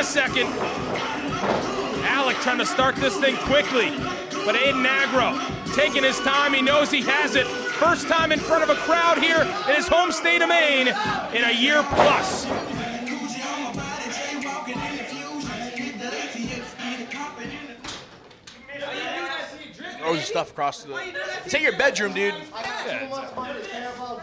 second. Alec trying to start this thing quickly, but Aiden Aggro taking his time. He knows he has it. First time in front of a crowd here in his home state of Maine in a year plus. Throws stuff across the... It's in your bedroom, dude.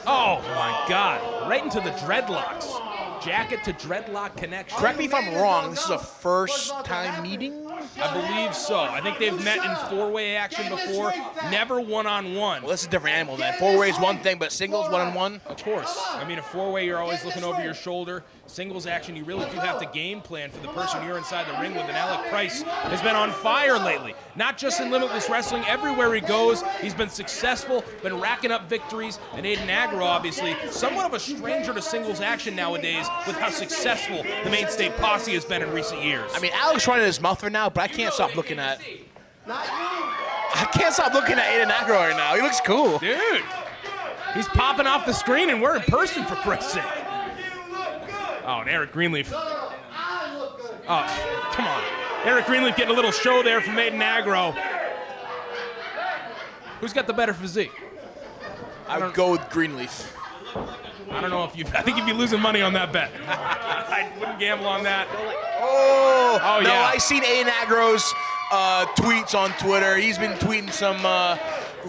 Oh my God, right into the dreadlocks. Jacket to dreadlock connection. Correct me if I'm wrong, this is a first-time meeting? I believe so. I think they've met in four-way action before, never one-on-one. Well, this is a different animal then. Four-way is one thing, but singles, one-on-one? Of course. I mean, a four-way, you're always looking over your shoulder. Singles action, you really do have to game plan for the person you're inside the ring with, and Alec Price has been on fire lately. Not just in Limitless Wrestling, everywhere he goes, he's been successful, been racking up victories, and Aiden Aggro, obviously, somewhat of a stranger to singles action nowadays with how successful the Main State Posse has been in recent years. I mean, Alec's running his mouth right now, but I can't stop looking at... I can't stop looking at Aiden Aggro right now. He looks cool. Dude, he's popping off the screen, and we're in person, for Christ's sake. Oh, and Eric Greenleaf. Oh, come on. Eric Greenleaf getting a little show there from Aiden Aggro. Who's got the better physique? I would go with Greenleaf. I don't know if you... I think you'd be losing money on that bet. I wouldn't gamble on that. Oh, no, yeah. I seen Aiden Aggro's tweets on Twitter. He's been tweeting some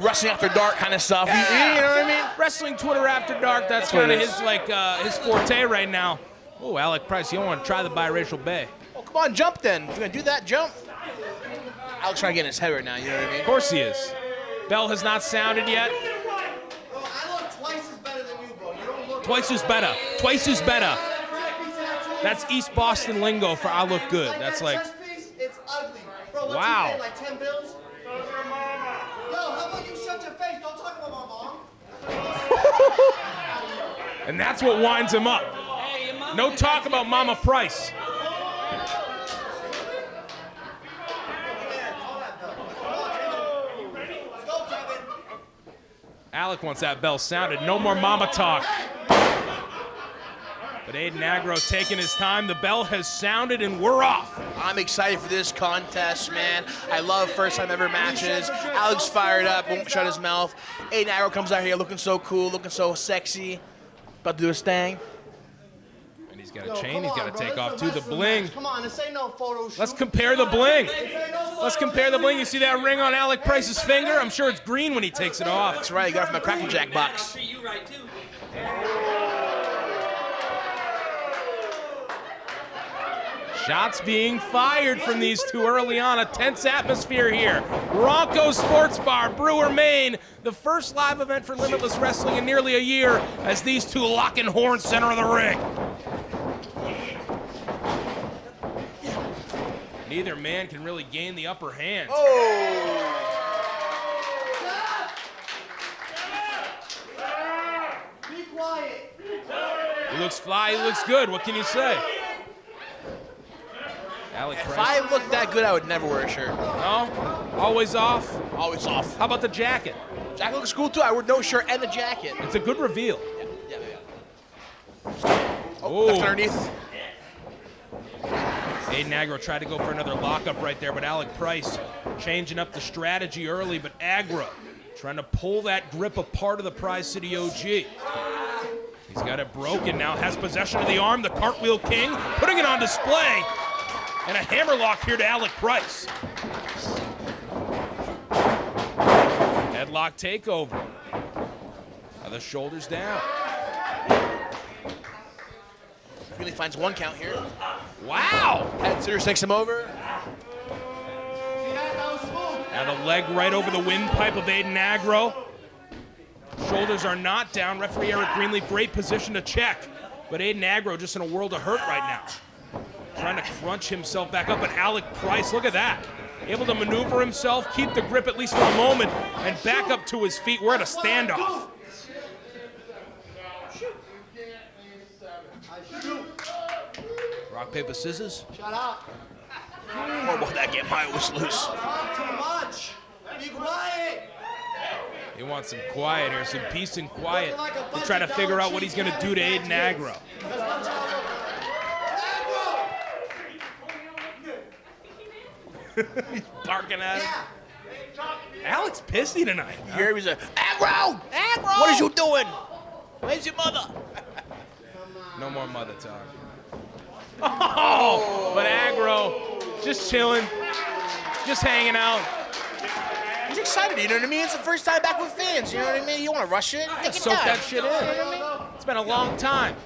wrestling after dark kind of stuff. Yeah. You know what I mean? Wrestling Twitter after dark, that's kind of his, his forte right now. Oh, Alec Price, you don't want to try the biracial bay. Oh, come on, jump then. If you're going to do that, jump. Alec's trying to get in his head right now, you know what I mean? Of course he is. Bell has not sounded yet. Bro, I look twice as better than you, bro. You don't look... Twice as better. Twice as better. That's East Boston lingo for I look good. That's like... It's ugly. Bro, what's wow. You pay, like 10 bills? Yo, how about you shut your face? Don't talk about my mom. And that's what winds him up. No talk about Mama Price. Alec wants that bell sounded. No more mama talk. But Aiden Aggro taking his time. The bell has sounded and we're off. I'm excited for this contest, man. I love first time ever matches. Alec's fired up, won't shut his mouth. Aiden Aggro comes out here looking so cool, looking so sexy. About to do his thing. And he's got a chain he's got to take off too. The bling. Come on, this ain't no photo shoot. Let's compare the bling. Let's compare the bling. You see that ring on Alec Price's finger? I'm sure it's green when he takes it off. That's right, he got it from a Cracker Jack box. Shots being fired from these two early on. A tense atmosphere here. Bronco Sports Bar, Brewer, Maine. The first live event for Limitless Wrestling in nearly a year as these two lock in horns center of the ring. Neither man can really gain the upper hand. Oh! Be quiet. He looks fly, he looks good. What can you say? Alec If Price. I looked that good, I would never wear a shirt. No? Always off? Always off. How about the jacket? Jacket looks cool too. I wear no shirt and the jacket. It's a good reveal. Yeah. Oh. Left underneath. Aiden Aggro tried to go for another lockup right there, but Alec Price changing up the strategy early, but Aggro trying to pull that grip apart of the Prize City OG. He's got it broken now, has possession of the arm, the Cartwheel King, putting it on display, and a hammerlock here to Alec Price. Headlock takeover. Now the shoulders down. Really finds one count here. Wow! Head scissors takes him over. Now the leg right over the windpipe of Aiden Aggro. Shoulders are not down. Referee Eric Greenleaf, great position to check. But Aiden Aggro just in a world of hurt right now. Trying to crunch himself back up, but Alec Price, look at that. Able to maneuver himself, keep the grip at least for a moment, and back up to his feet. We're at a standoff. Rock, paper, scissors. Shut up. Oh, boy, that game mine was loose. Talk too much. Be quiet. He wants some quiet here, some peace and quiet. To try to figure out what he's going to do to Aiden Aggro. He's barking at him. Alec's pissy tonight. You hear him say, Aggro! Aggro! What are you doing? Where's your mother? No more mother talk. Oh, but Aggro, just chilling, just hanging out. He's excited, you know what I mean? It's the first time back with fans, you know what I mean? You want to rush it? Take your Soak time. that shit in. You know what I mean? It's been a long time.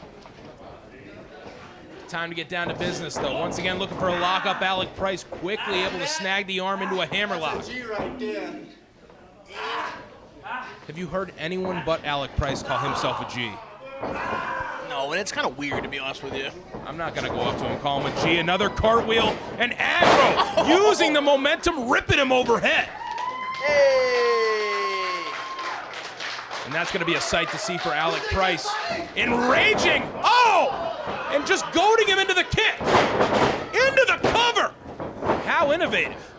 Time to get down to business, though. Once again, looking for a lockup. Alec Price quickly able to snag the arm into a hammerlock. G right there. Have you heard anyone but Alec Price call himself a G? No, and it's kind of weird, to be honest with you. I'm not going to go up to him and call him a G. Another cartwheel, and Aggro using the momentum, ripping him overhead. Hey! And that's going to be a sight to see for Alec Price. Enraging! Oh! And just goading him into the kick. Into the cover! How innovative.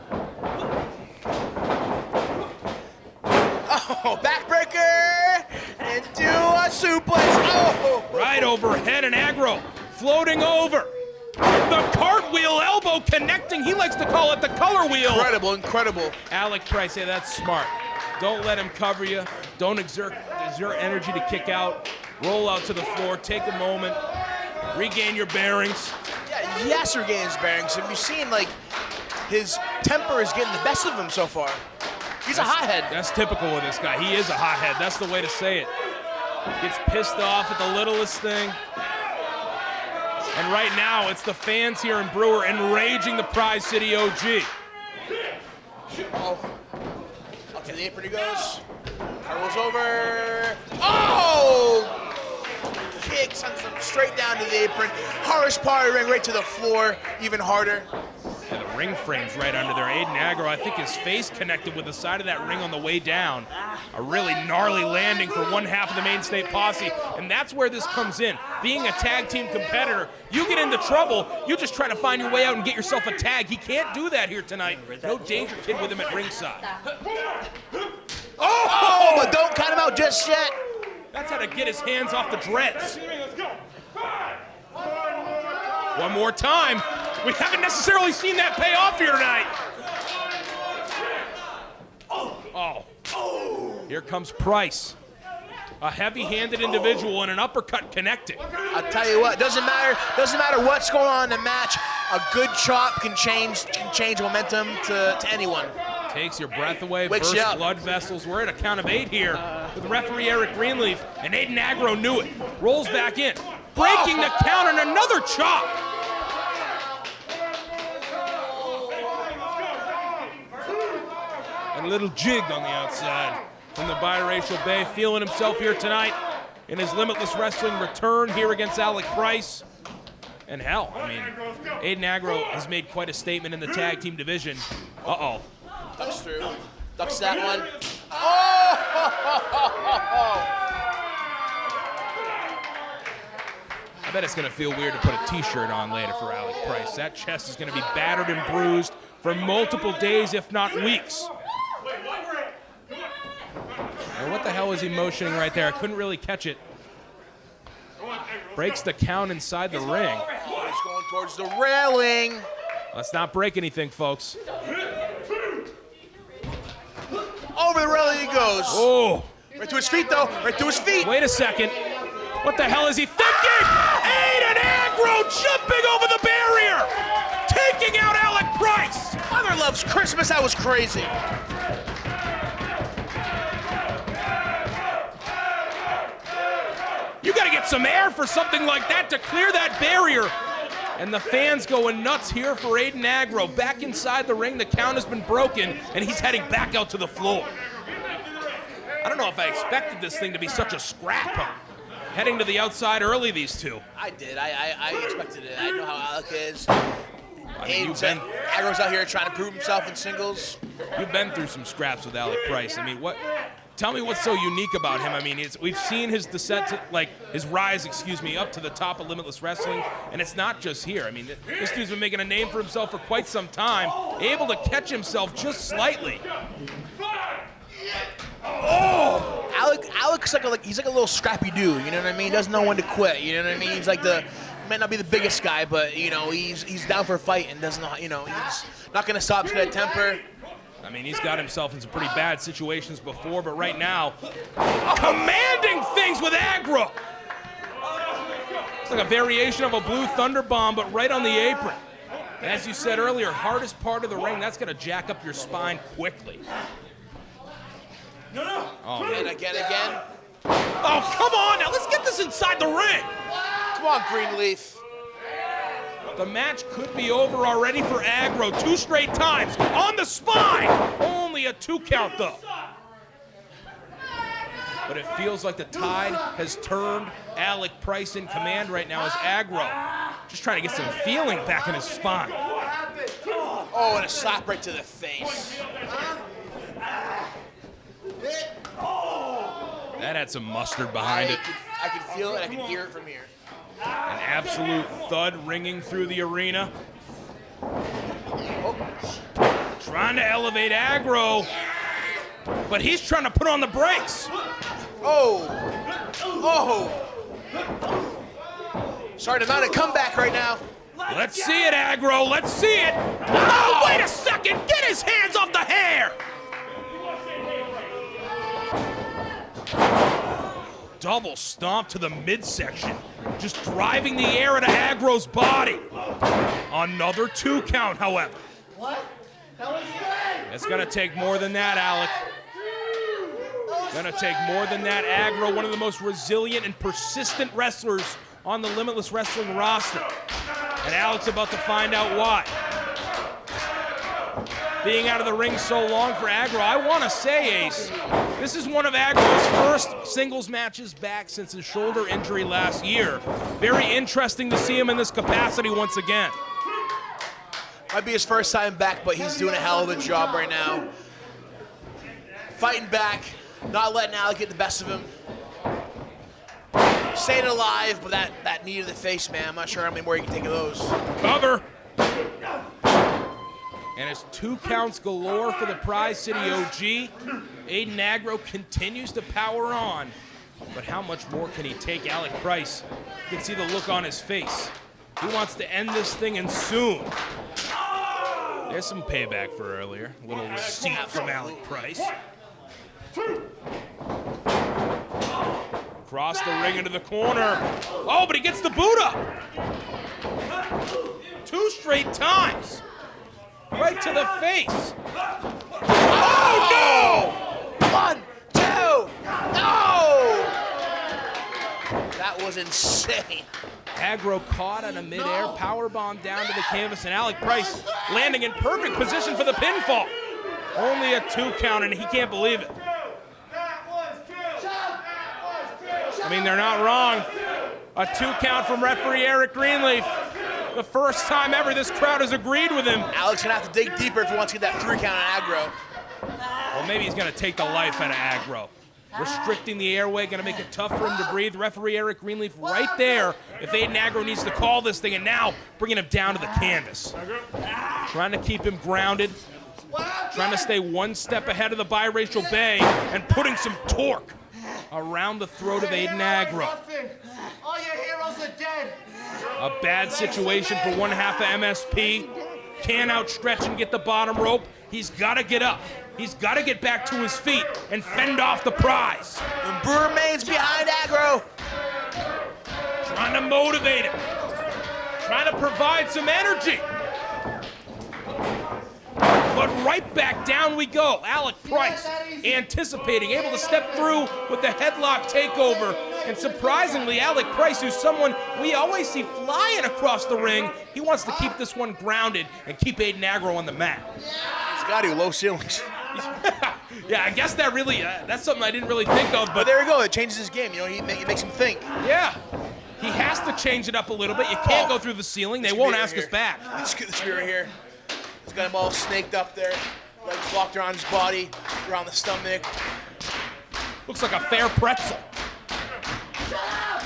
Oh, backbreaker! Into a suplex. Oh! Right overhead, and Aggro floating over. The cartwheel elbow connecting. He likes to call it the color wheel. Incredible, incredible. Alec Price, yeah, that's smart. Don't let him cover you. Don't exert energy to kick out. Roll out to the floor. Take a moment. Regain your bearings. Yeah, he has to regain his bearings. Have you seen, like, his temper is getting the best of him so far? He's a hothead. That's typical of this guy. He is a hothead. That's the way to say it. Gets pissed off at the littlest thing. And right now, it's the fans here in Brewer enraging the Prize City OG. Oh. Up to the apron he goes. Curls over. Oh! Kick sends him straight down to the apron. Hardest part of the ring, right to the floor. Even harder. Yeah, the ring frame's right under there. Aiden Aggro, I think his face connected with the side of that ring on the way down. A really gnarly landing for one half of the Main State Posse, and that's where this comes in. Being a tag team competitor, you get into trouble, you just try to find your way out and get yourself a tag. He can't do that here tonight. No Danger Kid with him at ringside. Oh, but don't count him out just yet. That's how to get his hands off the dreads. One more time. We haven't necessarily seen that pay off here tonight. Oh. Here comes Price. A heavy-handed individual and an uppercut connecting. I'll tell you what, doesn't matter what's going on in the match. A good chop can change momentum to anyone. Takes your breath away, Wakes bursts you up. blood vessels. We're at a count of 8 here with referee Eric Greenleaf, and Aiden Aggro knew it. Rolls back in, breaking the count, and another chop. And a little jig on the outside from the biracial Bay, feeling himself here tonight in his Limitless Wrestling return here against Alec Price. And hell, I mean, Aiden Aggro has made quite a statement in the tag team division. Uh-oh. Ducks through. Ducks that one. Oh! I bet it's going to feel weird to put a t-shirt on later for Alec Price. That chest is going to be battered and bruised for multiple days, if not weeks. And what the hell is he motioning right there? I couldn't really catch it. Breaks the count inside the ring. Oh, he's going towards the railing. Let's not break anything, folks. Over the railing he goes. Oh. Right to his feet, though. Right to his feet. Wait a second. What the hell is he thinking? Aiden Aggro jumping over the barrier, taking out Alec Price. Mother loves Christmas. That was crazy. You got to get some air for something like that to clear that barrier. And the fans going nuts here for Aiden Aggro. Back inside the ring, the count has been broken, and he's heading back out to the floor. I don't know if I expected this thing to be such a scrap. Heading to the outside early, these two. I did. I expected it. I know how Alec is. I mean, Aggro's out here trying to prove himself in singles. You've been through some scraps with Alec Price. I mean, tell me what's so unique about him. I mean, we've seen his descent, his rise, up to the top of Limitless Wrestling, and it's not just here. I mean, this dude's been making a name for himself for quite some time, able to catch himself just slightly. Oh! Alec's he's like a little scrappy dude, you know what I mean? He doesn't know when to quit, you know what I mean? He's like the might not be the biggest guy, but you know he's down for a fight and doesn't know. You know, he's not gonna stop. He's got a temper. I mean, he's got himself in some pretty bad situations before, but right now, commanding things with Aggro. It's like a variation of a blue thunder bomb, but right on the apron. As you said earlier, hardest part of the ring, that's gonna jack up your spine quickly. Oh, man, again. Oh, come on now, let's get this inside the ring. Come on, Greenleaf. The match could be over already for Aggro. 2 straight times on the spine. Only a 2 count though. But it feels like the tide has turned. Alec Price in command right now as Aggro just trying to get some feeling back in his spine. Oh, and a slap right to the face. That had some mustard behind it. I can feel it. I can hear it from here. An absolute thud ringing through the arena. Trying to elevate Aggro, but he's trying to put on the brakes. Oh. Starting to mount a comeback right now. Let's see it, Aggro. Let's see it. Oh, wait a second. Get his hands off the hair. Double stomp to the midsection. Just driving the air into Aggro's body. Another 2 count, however. What? That was good. It's gonna take more than that, Alec. Gonna take more than that. Aggro, one of the most resilient and persistent wrestlers on the Limitless Wrestling roster. And Alec's about to find out why. Being out of the ring so long for Aggro, I want to say, Ace, this is one of Aggro's first singles matches back since his shoulder injury last year. Very interesting to see him in this capacity once again. Might be his first time back, but he's doing a hell of a job right now. Fighting back, not letting Alec get the best of him. Staying alive, but that knee to the face, man, I'm not sure how many more you can take of those. Cover. And it's 2 counts galore for the Prize City OG. Aiden Aggro continues to power on. But how much more can he take? Alec Price, you can see the look on his face. He wants to end this thing and soon. There's some payback for earlier. A little receipt from Alec Price. Cross the ring into the corner. Oh, but he gets the boot up. 2 straight times. Right to the face. Oh, no! 1, 2, no! That was insane. Aggro caught on a midair powerbomb down to the canvas, and Alec Price landing in perfect position for the pinfall. Only a 2 count, and he can't believe it. I mean, they're not wrong. A 2 count from referee Eric Greenleaf. The first time ever this crowd has agreed with him. Alec's gonna have to dig deeper if he wants to get that 3 count on Aggro. Well, maybe he's gonna take the life out of Aggro. Restricting the airway, gonna make it tough for him to breathe. Referee Eric Greenleaf right there if Aiden Aggro needs to call this thing, and now bringing him down to the canvas. Trying to keep him grounded. Trying to stay 1 step ahead of the biracial bay and putting some torque around the throat of Aiden Aggro. All your heroes are dead. A bad situation for one half of MSP. Can't outstretch and get the bottom rope. He's got to get up. He's got to get back to his feet and fend off the prize. And Brewer remains behind Aggro. Trying to motivate him. Trying to provide some energy. But right back down we go. Alec Price anticipating, able to step through with the headlock takeover. And surprisingly, Alec Price, who's someone we always see flying across the ring, he wants to keep this one grounded and keep Aiden Aggro on the mat. He's got to low ceilings. Yeah, I guess that really, that's something I didn't really think of. But there you go, it changes his game. You know, it makes him think. Yeah, he has to change it up a little bit. You can't go through the ceiling. They won't ask us back. Let's get the spear here. He's got him all snaked up there. Legs locked around his body, around the stomach. Looks like a fair pretzel.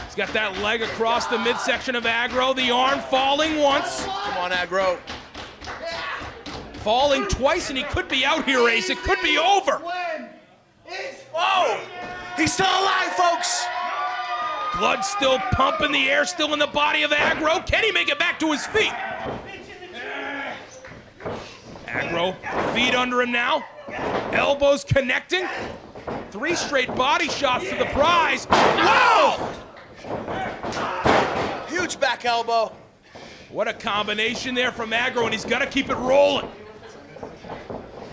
He's got that leg across the midsection of Aggro. The arm falling once. Come on, Aggro. Falling twice, and he could be out here, Ace. It could be over. Whoa! He's still alive, folks! Blood still pumping, the air still in the body of Aggro. Can he make it back to his feet? Aggro, feet under him now. Elbows connecting. 3 straight body shots to the prize. Whoa! Huge back elbow. What a combination there from Aggro, and he's got to keep it rolling.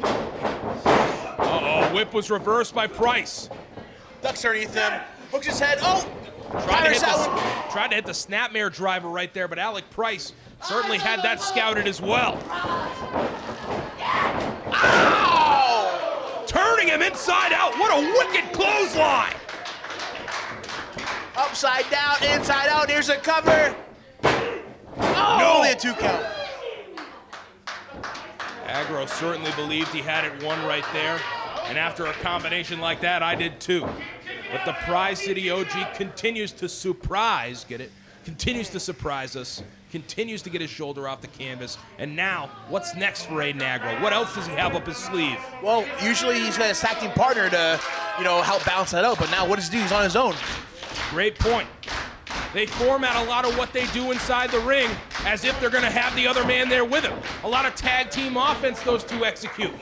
Uh-oh, whip was reversed by Price. Ducks underneath him. Hooks his head. Oh! Tried to hit the snapmare driver right there, but Alec Price certainly had that scouted as well. Ow! Turning him inside out. What a wicked clothesline. Upside down, inside out. Here's a cover. Oh, No. only a 2 count. Aggro certainly believed he had it won right there. And after a combination like that, I did too. But the Prize City OG continues to surprise, get it? Continues to surprise us, continues to get his shoulder off the canvas. And now, what's next for Aiden Aggro? What else does he have up his sleeve? Well, usually he's got a tag team partner to, help balance that out. But now what does he do? He's on his own. Great point. They format a lot of what they do inside the ring as if they're going to have the other man there with him. A lot of tag team offense those two execute.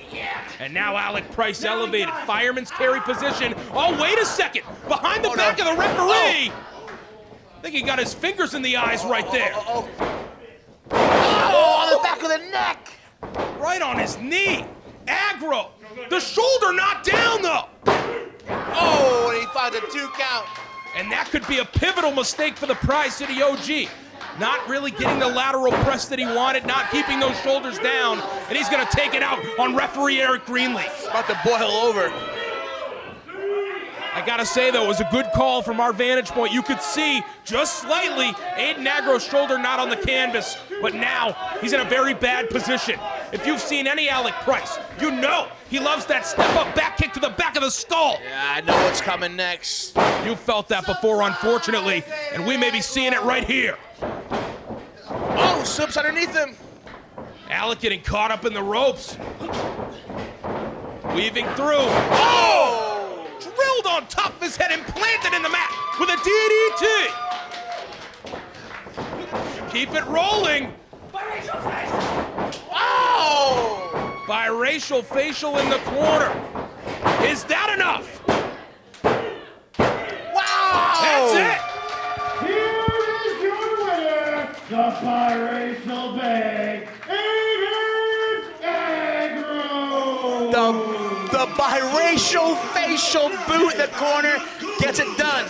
And now Alec Price elevated. Fireman's carry position. Oh, wait a second. Behind the back of the referee. I think he got his fingers in the eyes right there. Oh, on the back of the neck. Right on his knee. Aggro. The shoulder not down, though. Oh, and he finds a 2 count. And that could be a pivotal mistake for the Prize City OG. Not really getting the lateral press that he wanted, not keeping those shoulders down, and he's gonna take it out on referee Eric Greenleaf. About to boil over. I gotta say though, it was a good call from our vantage point. You could see just slightly Aiden Aggro's shoulder not on the canvas, but now he's in a very bad position. If you've seen any Alec Price, you know he loves that step-up back kick to the back of the skull. Yeah, I know what's coming next. You felt that before, unfortunately, and we may be seeing it right here. Oh, slips underneath him. Alec getting caught up in the ropes. Weaving through. Oh! Drilled on top of his head and planted in the mat with a DDT. Keep it rolling. Oh! Biracial facial in the corner. Is that enough? Wow! That's it. Here is your winner, the biracial bag, Aiden Aggro. The biracial facial boot in the corner gets it done.